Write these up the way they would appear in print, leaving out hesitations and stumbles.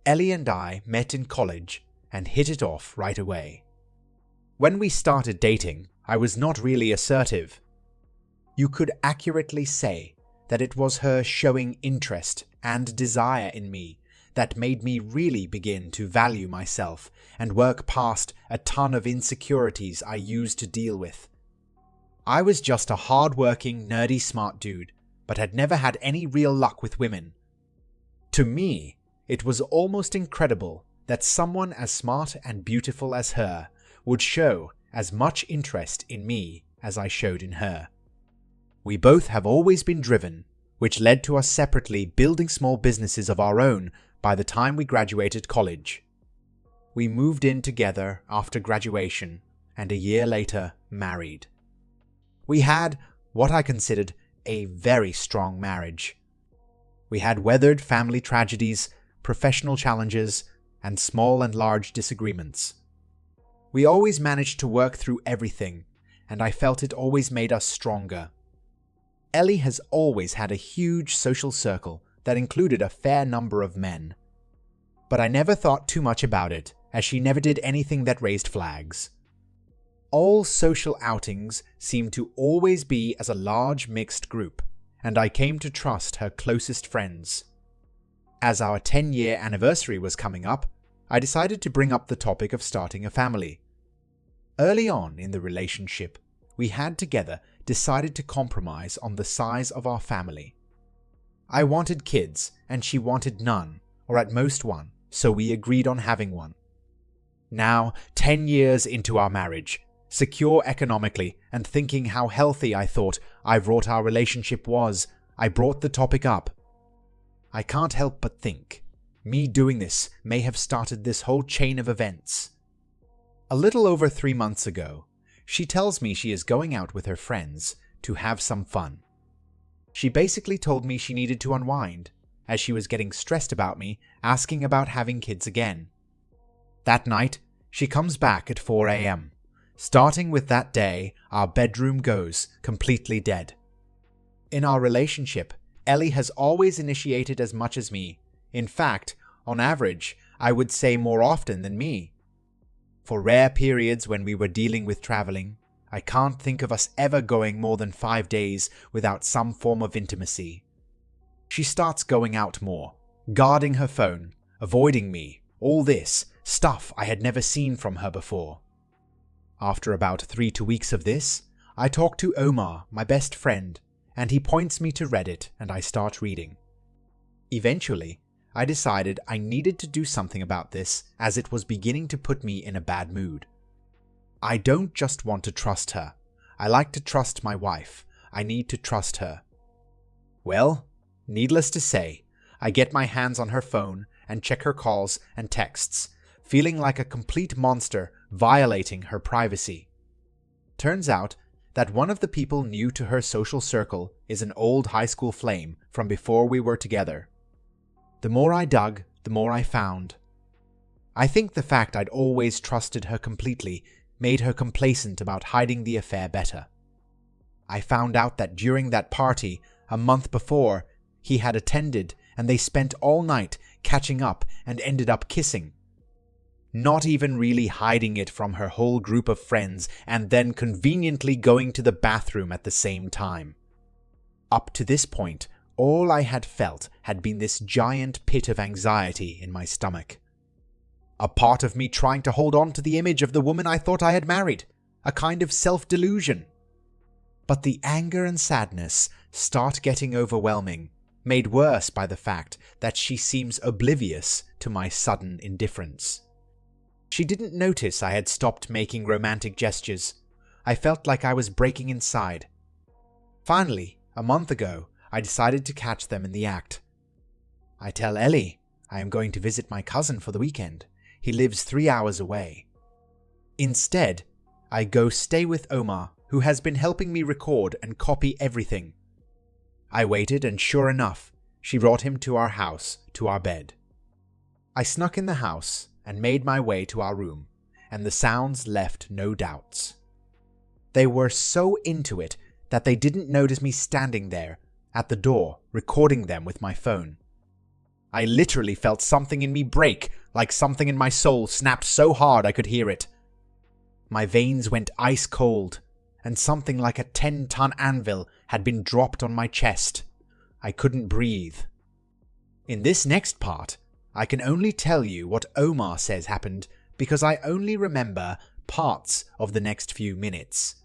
Ellie and I met in college and hit it off right away. When we started dating, I was not really assertive. You could accurately say that it was her showing interest and desire in me that made me really begin to value myself and work past a ton of insecurities I used to deal with. I was just a hard-working, nerdy smart dude, but had never had any real luck with women. To me, it was almost incredible that someone as smart and beautiful as her would show as much interest in me as I showed in her. We both have always been driven, which led to us separately building small businesses of our own by the time we graduated college. We moved in together after graduation and a year later married. We had what I considered a very strong marriage. We had weathered family tragedies, professional challenges, and small and large disagreements. We always managed to work through everything, and I felt it always made us stronger. Ellie has always had a huge social circle that included a fair number of men. But I never thought too much about it, as she never did anything that raised flags. All social outings seemed to always be as a large mixed group, and I came to trust her closest friends. As our 10-year anniversary was coming up, I decided to bring up the topic of starting a family. Early on in the relationship, we had together decided to compromise on the size of our family. I wanted kids, and she wanted none, or at most one, so we agreed on having one. Now, 10 years into our marriage, secure economically and thinking how healthy I thought our relationship was, I brought the topic up. I can't help but think, me doing this may have started this whole chain of events. A little over 3 months ago, she tells me she is going out with her friends to have some fun. She basically told me she needed to unwind, as she was getting stressed about me asking about having kids again. That night, she comes back at 4 a.m. Starting with that day, our bedroom goes completely dead. In our relationship, Ellie has always initiated as much as me. In fact, on average, I would say more often than me. For rare periods when we were dealing with traveling, I can't think of us ever going more than 5 days without some form of intimacy. She starts going out more, guarding her phone, avoiding me, all this stuff I had never seen from her before. After about 3 weeks of this, I talk to Omar, my best friend, and he points me to Reddit and I start reading. Eventually, I decided I needed to do something about this as it was beginning to put me in a bad mood. I don't just want to trust her. I like to trust my wife. I need to trust her. Well, needless to say, I get my hands on her phone and check her calls and texts, feeling like a complete monster violating her privacy. Turns out that one of the people new to her social circle is an old high school flame from before we were together. The more I dug, the more I found. I think the fact I'd always trusted her completely made her complacent about hiding the affair better. I found out that during that party, a month before, he had attended and they spent all night catching up and ended up kissing. Not even really hiding it from her whole group of friends and then conveniently going to the bathroom at the same time. Up to this point, all I had felt had been this giant pit of anxiety in my stomach. A part of me trying to hold on to the image of the woman I thought I had married, a kind of self-delusion. But the anger and sadness start getting overwhelming, made worse by the fact that she seems oblivious to my sudden indifference. She didn't notice I had stopped making romantic gestures. I felt like I was breaking inside. Finally, a month ago, I decided to catch them in the act. I tell Ellie I am going to visit my cousin for the weekend. He lives 3 hours away. Instead, I go stay with Omar, who has been helping me record and copy everything. I waited and sure enough, she brought him to our house, to our bed. I snuck in the house and made my way to our room, and the sounds left no doubts. They were so into it that they didn't notice me standing there at the door recording them with my phone. I literally felt something in me break, like something in my soul snapped so hard I could hear it. My veins went ice cold, and something like a 10-ton anvil had been dropped on my chest. I couldn't breathe. In this next part, I can only tell you what Omar says happened because I only remember parts of the next few minutes.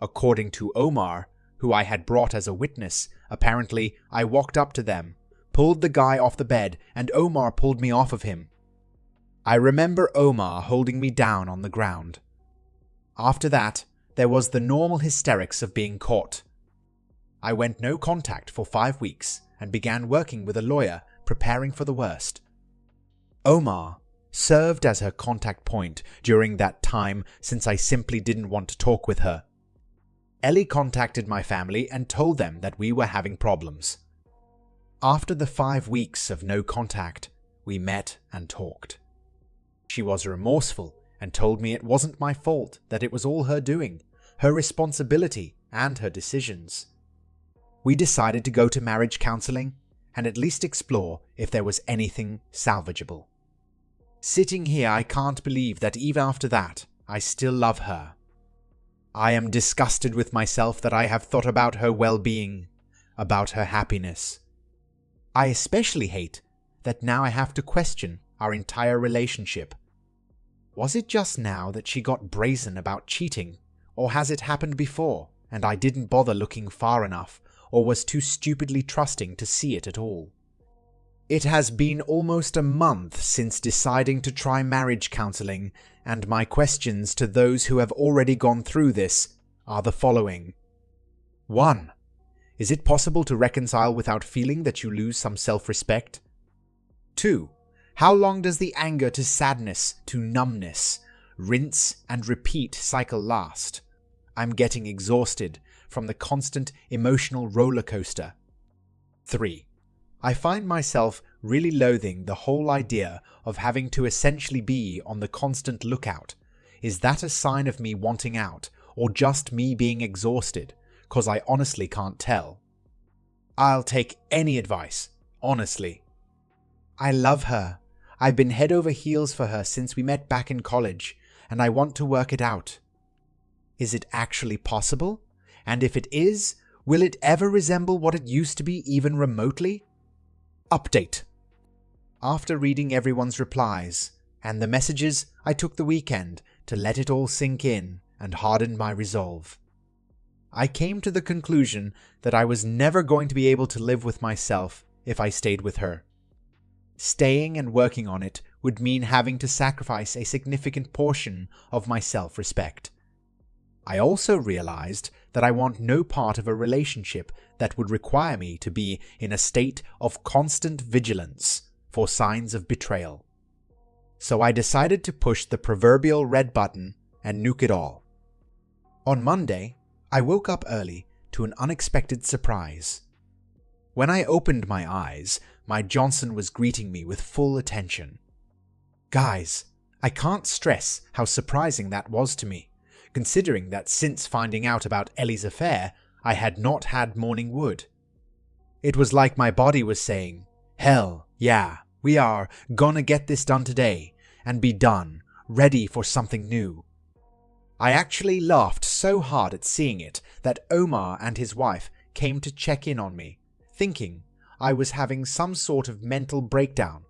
According to Omar, who I had brought as a witness, apparently I walked up to them, pulled the guy off the bed, and Omar pulled me off of him. I remember Omar holding me down on the ground. After that, there was the normal hysterics of being caught. I went no contact for 5 weeks and began working with a lawyer, preparing for the worst. Omar served as her contact point during that time since I simply didn't want to talk with her. Ellie contacted my family and told them that we were having problems. After the 5 weeks of no contact, we met and talked. She was remorseful and told me it wasn't my fault, that it was all her doing, her responsibility and her decisions. We decided to go to marriage counseling and at least explore if there was anything salvageable. Sitting here, I can't believe that even after that, I still love her. I am disgusted with myself that I have thought about her well-being, about her happiness. I especially hate that now I have to question our entire relationship. Was it just now that she got brazen about cheating, or has it happened before and I didn't bother looking far enough or was too stupidly trusting to see it at all? It has been almost a month since deciding to try marriage counseling, and my questions to those who have already gone through this are the following. 1. Is it possible to reconcile without feeling that you lose some self-respect? 2. How long does the anger to sadness to numbness, rinse and repeat cycle last? I'm getting exhausted from the constant emotional roller coaster. 3. I find myself really loathing the whole idea of having to essentially be on the constant lookout. Is that a sign of me wanting out, or just me being exhausted? 'Cause I honestly can't tell. I'll take any advice, honestly. I love her. I've been head over heels for her since we met back in college, and I want to work it out. Is it actually possible? And if it is, will it ever resemble what it used to be even remotely? Update. After reading everyone's replies and the messages, I took the weekend to let it all sink in and harden my resolve. I came to the conclusion that I was never going to be able to live with myself if I stayed with her. Staying and working on it would mean having to sacrifice a significant portion of my self-respect. I also realized that I want no part of a relationship that would require me to be in a state of constant vigilance for signs of betrayal. So I decided to push the proverbial red button and nuke it all. On Monday, I woke up early to an unexpected surprise. When I opened my eyes, my Johnson was greeting me with full attention. Guys, I can't stress how surprising that was to me, considering that since finding out about Ellie's affair, I had not had morning wood. It was like my body was saying, hell yeah, we are gonna get this done today and be done, ready for something new. I actually laughed so hard at seeing it that Omar and his wife came to check in on me, thinking I was having some sort of mental breakdown.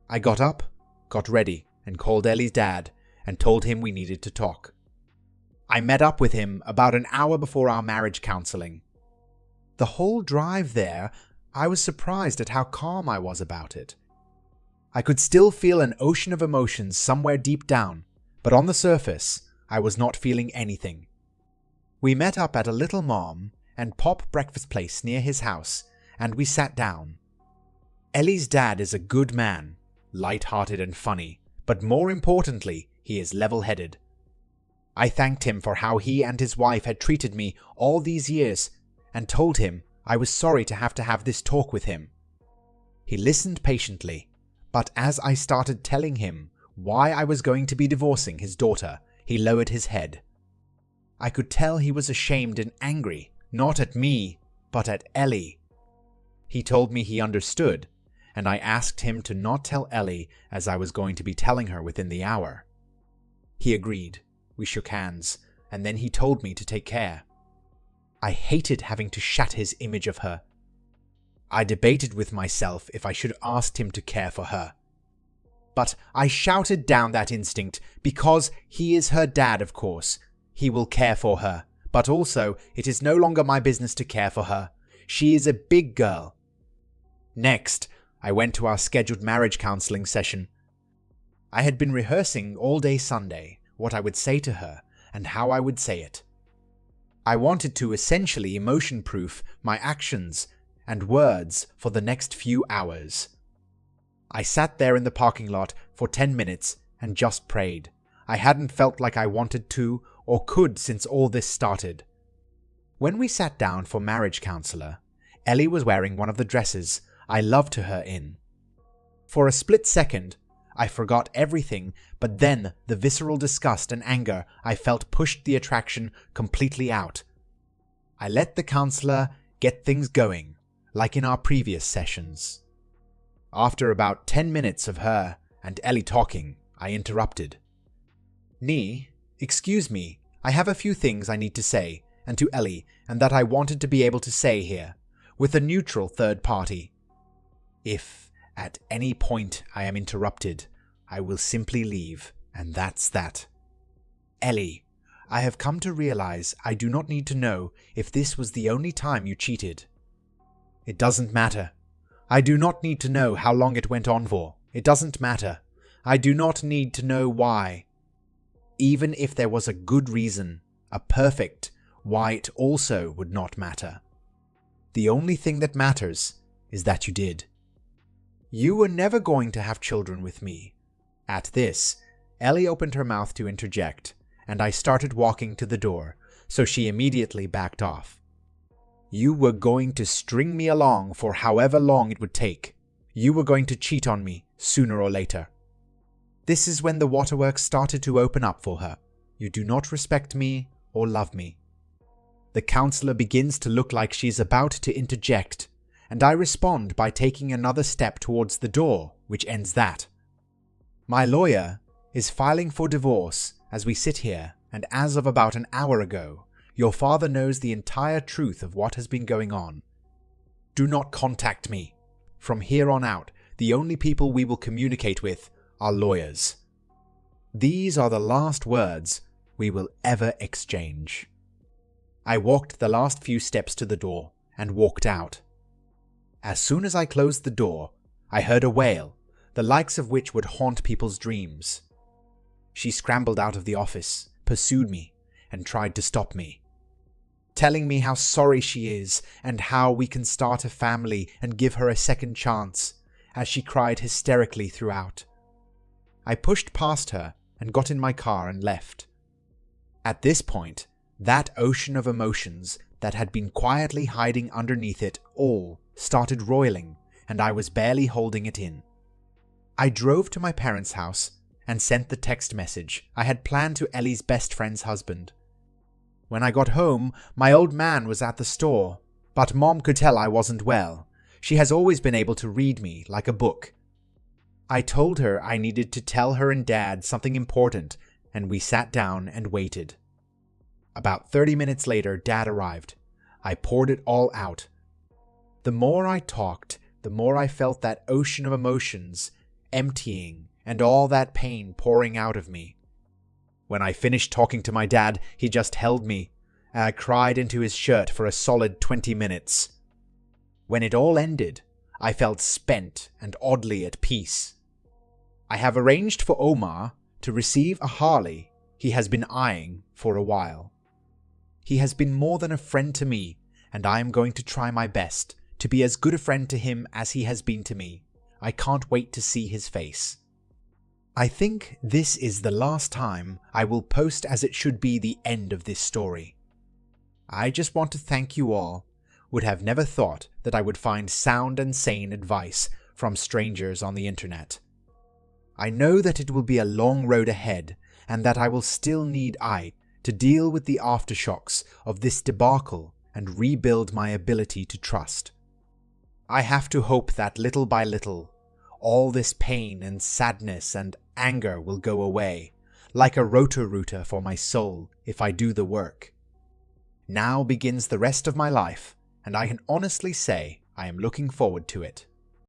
I got up, got ready, and called Ellie's dad and told him we needed to talk. I met up with him about an hour before our marriage counseling. The whole drive there, I was surprised at how calm I was about it. I could still feel an ocean of emotions somewhere deep down, but on the surface, I was not feeling anything. We met up at a little mom and pop breakfast place near his house, and we sat down. Ellie's dad is a good man, light-hearted and funny, but more importantly, he is level-headed. I thanked him for how he and his wife had treated me all these years and told him I was sorry to have this talk with him. He listened patiently, but as I started telling him why I was going to be divorcing his daughter, he lowered his head. I could tell he was ashamed and angry, not at me, but at Ellie. He told me he understood, and I asked him to not tell Ellie as I was going to be telling her within the hour. He agreed. We shook hands, and then he told me to take care. I hated having to shatter his image of her. I debated with myself if I should have asked him to care for her. But I shouted down that instinct because he is her dad, of course. He will care for her, but also it is no longer my business to care for her. She is a big girl. Next, I went to our scheduled marriage counseling session. I had been rehearsing all day Sunday what I would say to her and how I would say it. I wanted to essentially emotion-proof my actions and words for the next few hours. I sat there in the parking lot for 10 minutes and just prayed. I hadn't felt like I wanted to or could since all this started. When we sat down for marriage counselor, Ellie was wearing one of the dresses I loved her in. For a split second, I forgot everything, but then the visceral disgust and anger I felt pushed the attraction completely out. I let the counselor get things going, like in our previous sessions. After about 10 minutes of her and Ellie talking, I interrupted. "Nee, excuse me, I have a few things I need to say, and to Ellie, and that I wanted to be able to say here, with a neutral third party. If at any point I am interrupted, I will simply leave, and that's that. Ellie, I have come to realize I do not need to know if this was the only time you cheated. It doesn't matter. I do not need to know how long it went on for. It doesn't matter. I do not need to know why. Even if there was a good reason, a perfect why, it also would not matter. The only thing that matters is that you did. You were never going to have children with me." At this, Ellie opened her mouth to interject, and I started walking to the door, so she immediately backed off. "You were going to string me along for however long it would take. You were going to cheat on me sooner or later." This is when the waterworks started to open up for her. You do not respect me or love me. The counselor begins to look like she's about to interject, and I respond by taking another step towards the door, which ends that. My lawyer is filing for divorce as we sit here, and as of about an hour ago, your father knows the entire truth of what has been going on. Do not contact me. From here on out, the only people we will communicate with are lawyers. These are the last words we will ever exchange. I walked the last few steps to the door and walked out. As soon as I closed the door, I heard a wail, the likes of which would haunt people's dreams. She scrambled out of the office, pursued me, and tried to stop me, telling me how sorry she is and how we can start a family and give her a second chance, as she cried hysterically throughout. I pushed past her and got in my car and left. At this point, that ocean of emotions that had been quietly hiding underneath it all started roiling, and I was barely holding it in. I drove to my parents' house and sent the text message I had planned to Ellie's best friend's husband. When I got home, my old man was at the store, but Mom could tell I wasn't well. She has always been able to read me like a book. I told her I needed to tell her and Dad something important, and we sat down and waited. About 30 minutes later, Dad arrived. I poured it all out. The more I talked, the more I felt that ocean of emotions emptying and all that pain pouring out of me. When I finished talking to my dad, he just held me, and I cried into his shirt for a solid 20 minutes. When it all ended, I felt spent and oddly at peace. I have arranged for Omar to receive a Harley he has been eyeing for a while. He has been more than a friend to me, and I am going to try my best to be as good a friend to him as he has been to me. I can't wait to see his face. I think this is the last time I will post, as it should be the end of this story. I just want to thank you all. Would have never thought that I would find sound and sane advice from strangers on the internet. I know that it will be a long road ahead, and that I will still need to deal with the aftershocks of this debacle and rebuild my ability to trust. I have to hope that little by little, all this pain and sadness and anger will go away, like a roto-rooter for my soul if I do the work. Now begins the rest of my life, and I can honestly say I am looking forward to it.